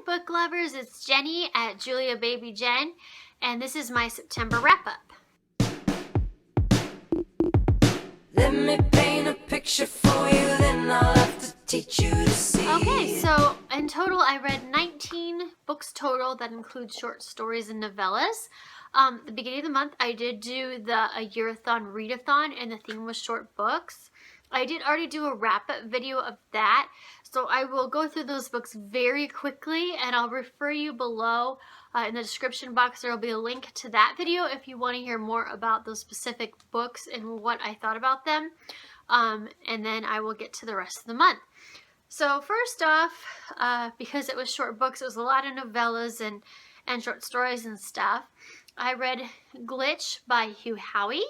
book lovers, it's Jenny at Julia Baby Jen, and this is my September wrap-up. Let me paint a picture for you, then I'll have to teach you to see. Okay, so in total I read 19 books total. That includes short stories and novellas. The beginning of the month I did do the A Year-a-thon Readathon, and the theme was short books. I did already do a wrap-up video of that, so I will go through those books very quickly, and I'll refer you below in the description box. There will be a link to that video if you want to hear more about those specific books and what I thought about them, and then I will get to the rest of the month. So first off, because it was short books, it was a lot of novellas and short stories and stuff. I read Glitch by Hugh Howey.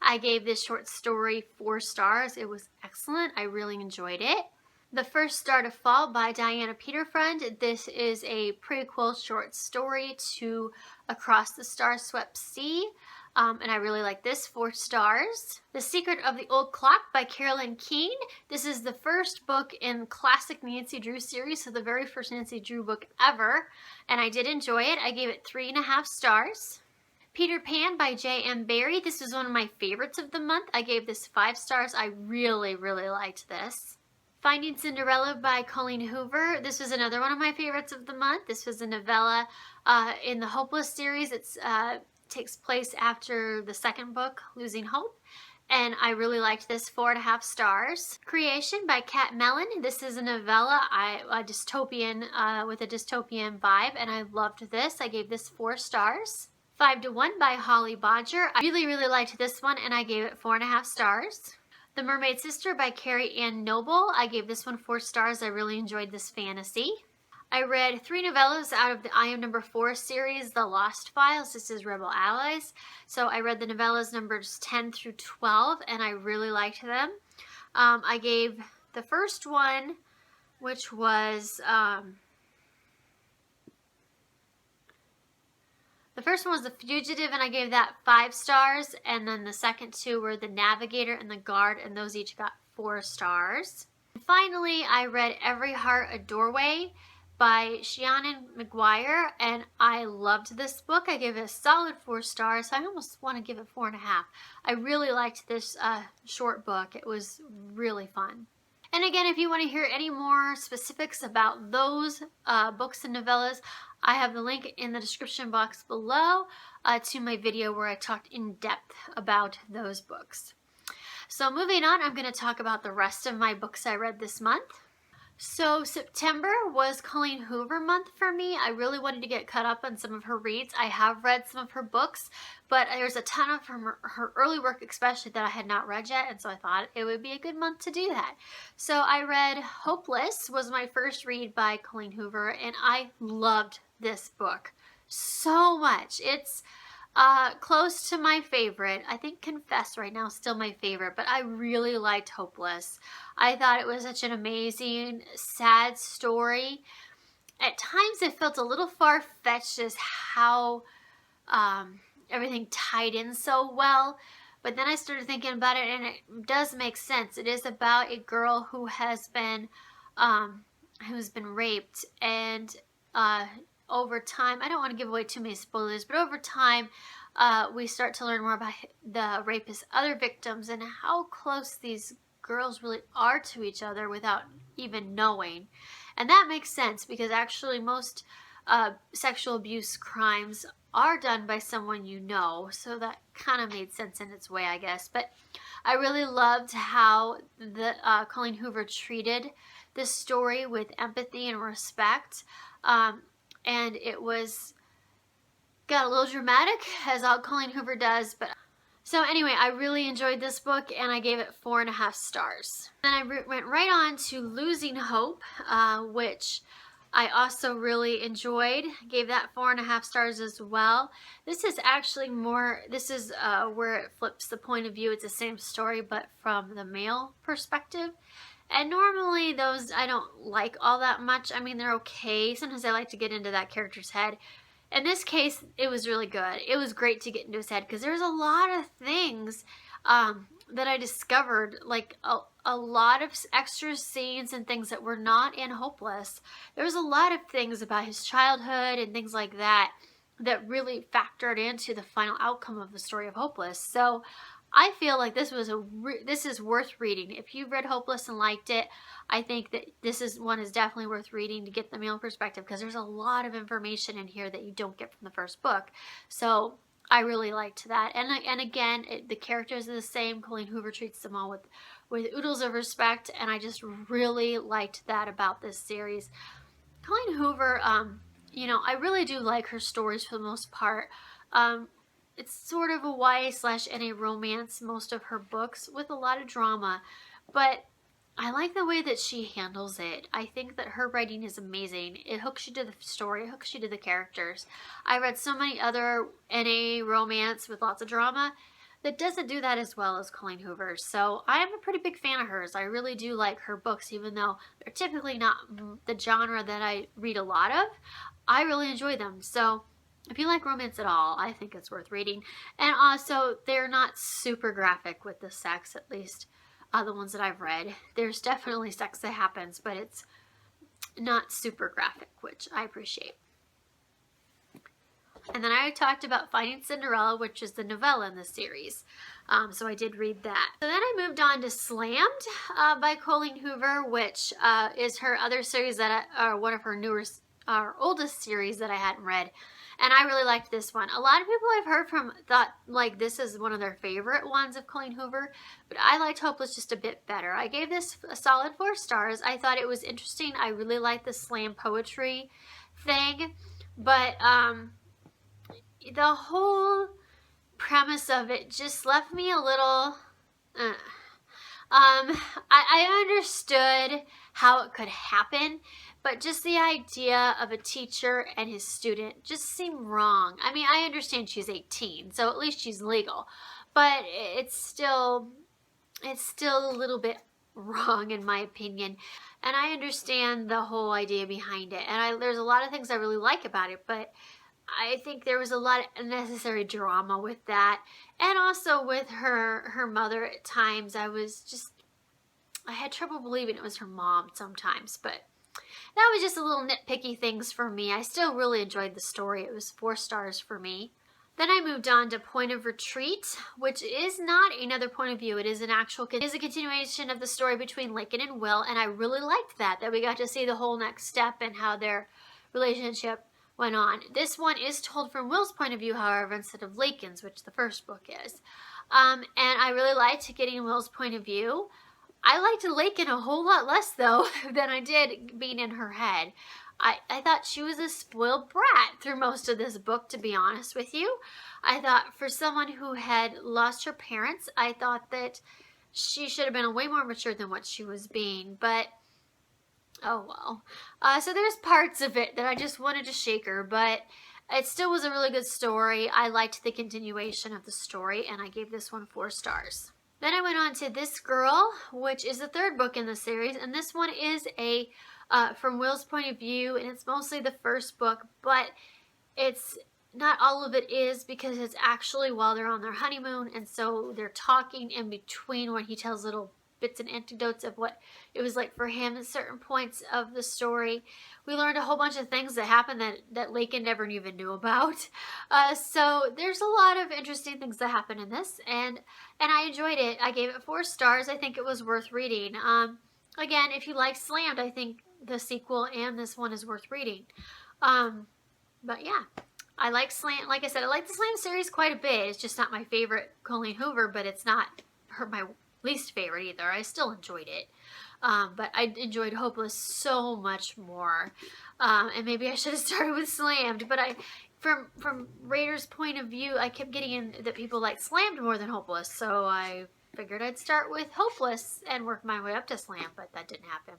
I gave this short story 4 stars. It was excellent. I really enjoyed it. The First Star to Fall by Diana Peterfriend. This is a prequel short story to Across the Star-Swept Sea. And I really like this, 4 stars. The Secret of the Old Clock by Carolyn Keene. This is the first book in classic Nancy Drew series, so the very first Nancy Drew book ever. And I did enjoy it. I gave it 3.5 stars. Peter Pan by J.M. Barrie. This was one of my favorites of the month. I gave this 5 stars. I really, really liked this. Finding Cinderella by Colleen Hoover. This was another one of my favorites of the month. This was a novella in the Hopeless series. It takes place after the second book, Losing Hope. And I really liked this, 4.5 stars. Creation by Kat Mellon. This is a novella, a dystopian with a dystopian vibe, and I loved this. I gave this 4 stars. 5 to 1 by Holly Bodger. I really, really liked this one, and I gave it 4.5 stars. The Mermaid Sister by Carrie Ann Noble. I gave this one 4 stars. I really enjoyed this fantasy. I read 3 novellas out of the I Am Number 4 series, The Lost Files. This is Rebel Allies. So I read the novellas numbers 10 through 12, and I really liked them. I gave the first one, which was... the first one was The Fugitive, and I gave that 5 stars, and then the second 2 were The Navigator and The Guard, and those each got 4 stars. And finally, I read Every Heart a Doorway by Shannon McGuire, and I loved this book. I gave it a solid 4 stars. I almost want to give it 4.5. I really liked this short book. It was really fun. And again, if you want to hear any more specifics about those books and novellas, I have the link in the description box below to my video where I talked in depth about those books. So moving on, I'm going to talk about the rest of my books I read this month. So September was Colleen Hoover month for me. I really wanted to get caught up on some of her reads. I have read some of her books, but there's a ton of her early work especially that I had not read yet, and so I thought it would be a good month to do that. So I read Hopeless, was my first read by Colleen Hoover, and I loved this book so much. It's close to my favorite. I think Confess right now is still my favorite, but I really liked Hopeless. I thought it was such an amazing, sad story. At times it felt a little far-fetched as how everything tied in so well, but then I started thinking about it, and it does make sense. It is about a girl who has been raped, and over time, I don't want to give away too many spoilers, but over time, we start to learn more about the rapist's other victims and how close these girls really are to each other without even knowing. And that makes sense because actually most sexual abuse crimes are done by someone you know, so that kind of made sense in its way, I guess. But I really loved how the Colleen Hoover treated this story with empathy and respect. And it got a little dramatic, as all Colleen Hoover does, but so anyway, I really enjoyed this book, and I gave it 4.5 stars. Then I went right on to Losing Hope, which I also really enjoyed. Gave that 4.5 stars as well. This is actually more, this is where it flips the point of view. It's the same story, but from the male perspective. And normally those I don't like all that much. I mean, they're okay. Sometimes I like to get into that character's head. In this case, it was really good. It was great to get into his head because there's a lot of things that I discovered, like a a lot of extra scenes and things that were not in Hopeless. There was a lot of things about his childhood and things like that that really factored into the final outcome of the story of Hopeless. So I feel like this is worth reading. If you've read Hopeless and liked it, I think that one is definitely worth reading to get the male perspective, because there's a lot of information in here that you don't get from the first book. So I really liked that. And again, the characters are the same. Colleen Hoover treats them all with oodles of respect, and I just really liked that about this series. Colleen Hoover, I really do like her stories for the most part. It's sort of a YA/NA romance, most of her books, with a lot of drama, but I like the way that she handles it. I think that her writing is amazing. It hooks you to the story, it hooks you to the characters. I read so many other NA romance with lots of drama that doesn't do that as well as Colleen Hoover's. So I am a pretty big fan of hers. I really do like her books, even though they're typically not the genre that I read a lot of. I really enjoy them. So if you like romance at all, I think it's worth reading. And also, they're not super graphic with the sex, at least the ones that I've read. There's definitely sex that happens, but it's not super graphic, which I appreciate. And then I talked about Finding Cinderella, which is the novella in the series. So I did read that. So then I moved on to Slammed by Colleen Hoover, which is her other series one of her oldest series that I hadn't read. And I really liked this one. A lot of people I've heard from thought like this is one of their favorite ones of Colleen Hoover, but I liked Hopeless just a bit better. I gave this a solid 4 stars. I thought it was interesting. I really liked the slam poetry thing, but the whole premise of it just left me a little... I understood how it could happen, but just the idea of a teacher and his student just seemed wrong. I mean, I understand she's 18, so at least she's legal, but it's still a little bit wrong in my opinion. And I understand the whole idea behind it, and there's a lot of things I really like about it, but I think there was a lot of unnecessary drama with that. And also with her mother at times, I had trouble believing it was her mom sometimes, but that was just a little nitpicky things for me. I still really enjoyed the story. It was 4 stars for me. Then I moved on to Point of Retreat, which is not another point of view. It is a continuation of the story between Lakin and Will, and I really liked that we got to see the whole next step and how their relationship went on. This one is told from Will's point of view, however, instead of Lakin's, which the first book is. And I really liked getting Will's point of view. I liked Lakin a whole lot less, though, than I did being in her head. I thought she was a spoiled brat through most of this book, to be honest with you. I thought for someone who had lost her parents, I thought that she should have been way more mature than what she was being, but oh well. So there's parts of it that I just wanted to shake her, but it still was a really good story. I liked the continuation of the story, and I gave this one 4 stars. Then I went on to This Girl, which is the 3rd book in the series, and this one is from Will's point of view, and it's mostly the first book, but it's not all of it is, because it's actually while they're on their honeymoon, and so they're talking in between when he tells little bits and anecdotes of what it was like for him at certain points of the story. We learned a whole bunch of things that happened that Lakin never even knew about. So there's a lot of interesting things that happen in this, and I enjoyed it. I gave it 4 stars. I think it was worth reading. Again, if you like Slammed, I think the sequel and this one is worth reading. But yeah, I like Slam. Like I said, I like the Slam series quite a bit. It's just not my favorite Colleen Hoover, but it's not my least favorite either. I still enjoyed it. But I enjoyed Hopeless so much more. And maybe I should have started with Slammed, but from Raiders' point of view, I kept getting in that people like Slammed more than Hopeless, so I figured I'd start with Hopeless and work my way up to Slam, but that didn't happen.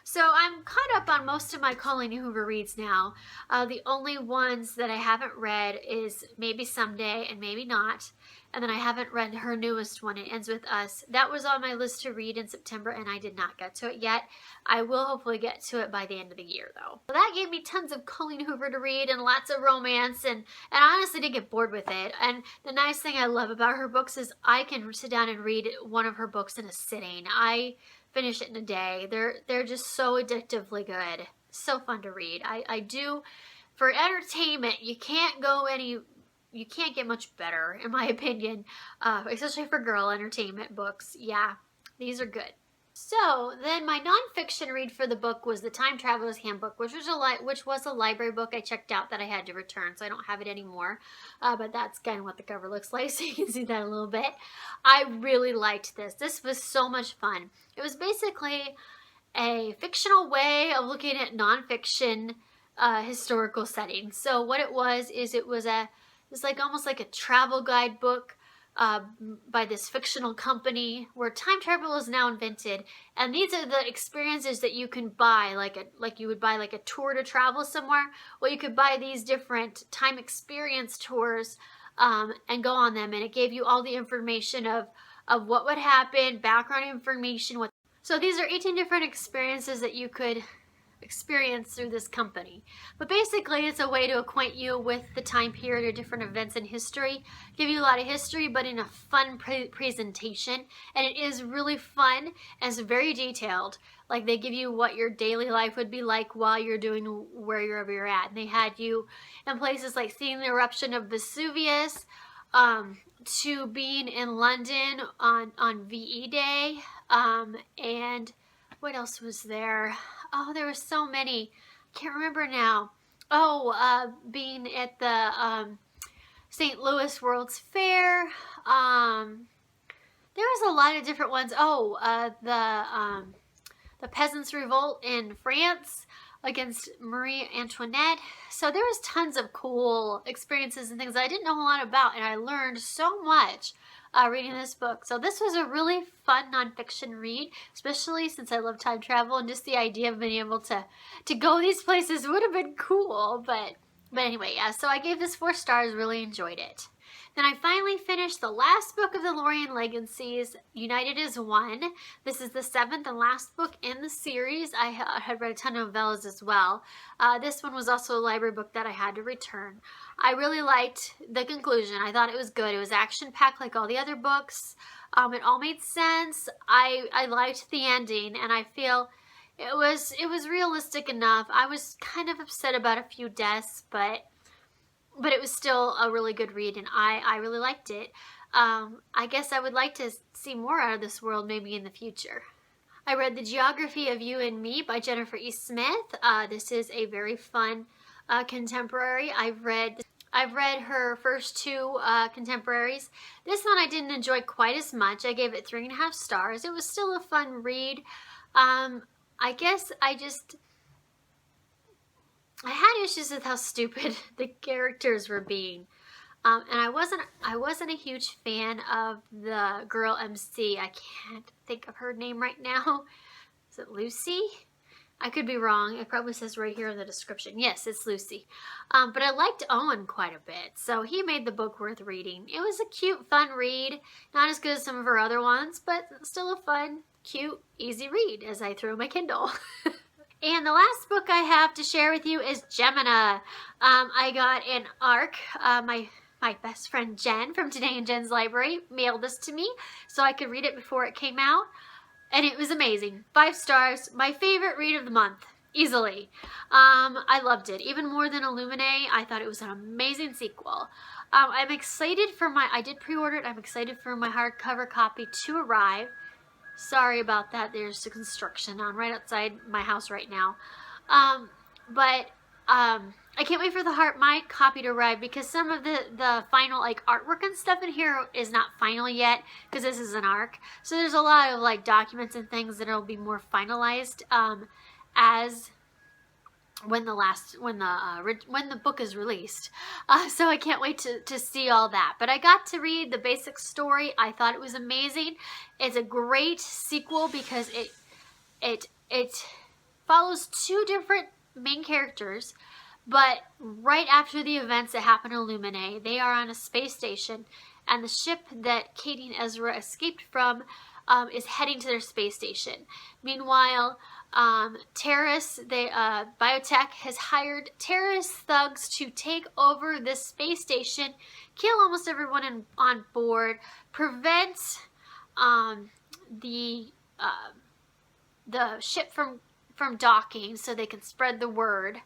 So I'm caught up on most of my Colleen Hoover reads now. The only ones that I haven't read is Maybe Someday and Maybe Not. And then I haven't read her newest one, It Ends With Us. That was on my list to read in September and I did not get to it yet. I will hopefully get to it by the end of the year though. So that gave me tons of Colleen Hoover to read and lots of romance, and I honestly didn't get bored with it. And the nice thing I love about her books is I can sit down and read one of her books in a sitting. I finish it in a day. They're just so addictively good. So fun to read. I do, for entertainment, you can't get much better in my opinion, especially for girl entertainment books. Yeah, these are good. So then my nonfiction read for the book was The Time Traveler's Handbook, which was a library book I checked out that I had to return, so I don't have it anymore. But that's kind of what the cover looks like, so you can see that a little bit. I really liked this. This was so much fun. It was basically a fictional way of looking at nonfiction historical settings. So what it was is it was like almost like a travel guide book by this fictional company where time travel is now invented, and these are the experiences that you can buy, like you would buy like a tour to travel somewhere. Well, you could buy these different time experience tours and go on them, and it gave you all the information of what would happen, background information. So these are 18 different experiences that you could experience through this company. But basically it's a way to acquaint you with the time period or different events in history, give you a lot of history but in a fun presentation, and it is really fun and it's very detailed. Like they give you what your daily life would be like while you're doing wherever you're at, and they had you in places like seeing the eruption of Vesuvius, to being in London on VE Day, and what else was there? Oh, there were so many. Can't remember now. Oh, being at the St. Louis World's Fair. There was a lot of different ones. Oh, the Peasants' Revolt in France against Marie Antoinette. So there was tons of cool experiences and things I didn't know a lot about, and I learned so much reading this book. So this was a really fun nonfiction read, especially since I love time travel, and just the idea of being able to go these places would have been cool. But anyway, yeah, so I gave this 4 stars, really enjoyed it. Then I finally finished the last book of the Lorien Legacies, United as One. This is the 7th and last book in the series. I had read a ton of novellas as well. This one was also a library book that I had to return. I really liked the conclusion. I thought it was good. It was action-packed like all the other books. It all made sense. I liked the ending, and I feel it was realistic enough. I was kind of upset about a few deaths, but it was still a really good read, and I really liked it. I guess I would like to see more out of this world maybe in the future. I read The Geography of You and Me by Jennifer E. Smith. This is a very fun contemporary. I've read her first 2 contemporaries. This one I didn't enjoy quite as much. I gave it 3.5 stars. It was still a fun read. I guess I had issues with how stupid the characters were being. And I wasn't a huge fan of the girl MC. I can't think of her name right now. Is it Lucy? I could be wrong. It probably says right here in the description. Yes, it's Lucy. But I liked Owen quite a bit, so he made the book worth reading. It was a cute, fun read. Not as good as some of her other ones, but still a fun, cute, easy read as I throw my Kindle. And the last book I have to share with you is Gemina. I got an ARC. My best friend Jen from Today in Jen's Library mailed this to me so I could read it before it came out. And it was amazing. 5 stars. My favorite read of the month. Easily. I loved it. Even more than Illuminae. I thought it was an amazing sequel. I'm excited for I did pre-order it. I'm excited for my hardcover copy to arrive. Sorry about that. There's a construction on right outside my house right now. I can't wait for my copy to arrive, because some of the final like artwork and stuff in here is not final yet, because this is an ARC. So there's a lot of like documents and things that will be more finalized as when the book is released. So I can't wait to see all that. But I got to read the basic story. I thought it was amazing. It's a great sequel because it follows two different main characters, but right after the events that happen in Lumine, they are on a space station, and the ship that Katie and Ezra escaped from is heading to their space station. Meanwhile, Terrace, Biotech has hired terrorist thugs to take over this space station, kill almost everyone on board, prevent the ship from docking so they can spread the word,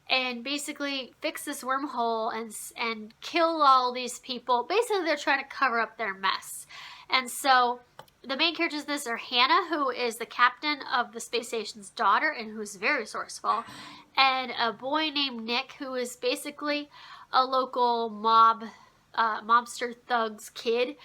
and basically fix this wormhole and kill all these people. Basically, they're trying to cover up their mess. And so the main characters in this are Hannah, who is the captain of the space station's daughter and who's very resourceful, and a boy named Nick, who is basically a local mobster thug's kid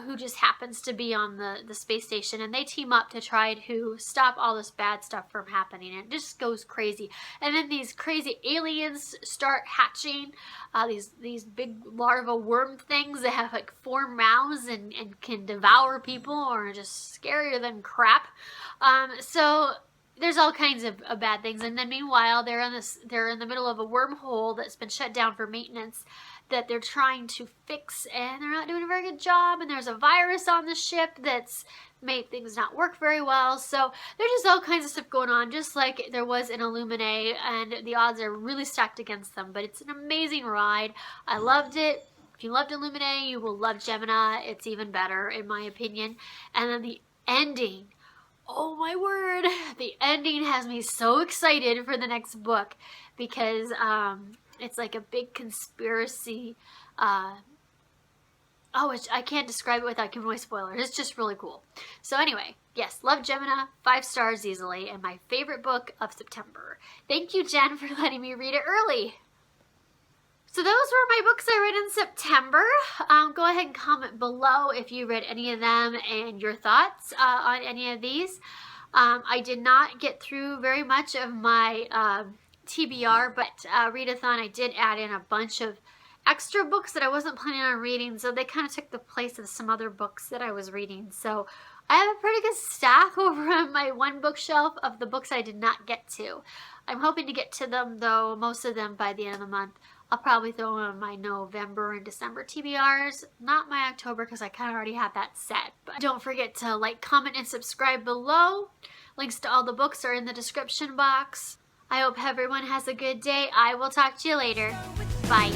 who just happens to be on the space station, and they team up to try to stop all this bad stuff from happening. And it just goes crazy. And then these crazy aliens start hatching, these big larva worm things that have like 4 mouths and can devour people, or are just scarier than crap. So there's all kinds of bad things. And then meanwhile, they're in the middle of a wormhole that's been shut down for maintenance that they're trying to fix, and they're not doing a very good job, and there's a virus on the ship that's made things not work very well. So there's just all kinds of stuff going on, just like there was in Illuminae, and the odds are really stacked against them. But it's an amazing ride. I loved it. If you loved Illuminae, you will love Gemina. It's even better, in my opinion. And then the ending. Oh my word, the ending has me so excited for the next book, because it's like a big conspiracy. I can't describe it without giving away spoilers. It's just really cool. So anyway, yes, love Gemina, 5 stars easily, and my favorite book of September. Thank you, Jen, for letting me read it early. So those were my books I read in September. Go ahead and comment below if you read any of them and your thoughts on any of these. I did not get through very much of my TBR, but readathon, I did add in a bunch of extra books that I wasn't planning on reading, so they kind of took the place of some other books that I was reading. So I have a pretty good stack over on my one bookshelf of the books I did not get to. I'm hoping to get to them, though, most of them by the end of the month. I'll probably throw in my November and December TBRs, not my October, because I kind of already have that set. But don't forget to like, comment, and subscribe below. Links to all the books are in the description box. I hope everyone has a good day. I will talk to you later. Bye.